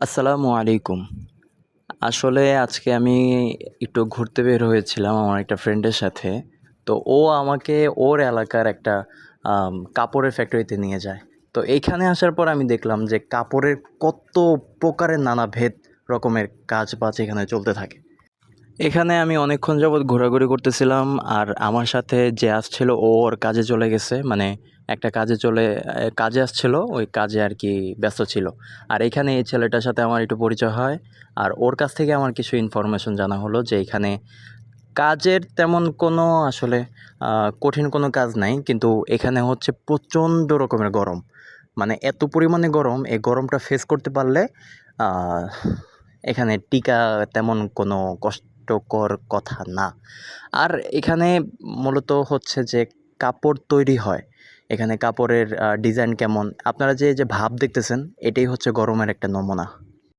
আসসালামু আলাইকুম। আসলে আজকে আমি একটু ঘুরতে বের হয়েছিলাম আমার একটা ফ্রেন্ডের সাথে। তো ও আমাকে ওর এলাকার একটা কাপড়ের ফ্যাক্টরিতে নিয়ে যায়। তো এইখানে আসার পর আমি দেখলাম যে কাপড়ের কত প্রকারের নানাভেদ রকমের কাজ-বাজ এখানে চলতে থাকে। এখানে আমি অনেকক্ষণ যাবৎ ঘোরাঘুরি করতেছিলাম আর আমার সাথে যে আসছিল ও ওর কাজে চলে গেছে। মানে একটা কাজে আসছিল, ওই কাজে আর কি ব্যস্ত ছিল। আর এখানে এই ছেলেটার সাথে আমার একটু পরিচয় হয়। আর ওর কাছ থেকে আমার কিছু ইনফরমেশন জানা হলো যে এখানে কাজের তেমন কোনো আসলে কঠিন কোনো কাজ নাই। কিন্তু এখানে হচ্ছে প্রচণ্ড রকমের গরম। মানে এত পরিমাণে গরম, এই গরমটা ফেস করতে পারলে আ এখানে টিকা তেমন কোনো কষ্টকর কথা না। আর এখানে মূলত হচ্ছে যে কাপড় তৈরি হয়। এখানে কাপড়ের ডিজাইন কেমন, আপনারা যে ভাব দেখতেছেন, এটাই হচ্ছে গরমের একটা নমুনা।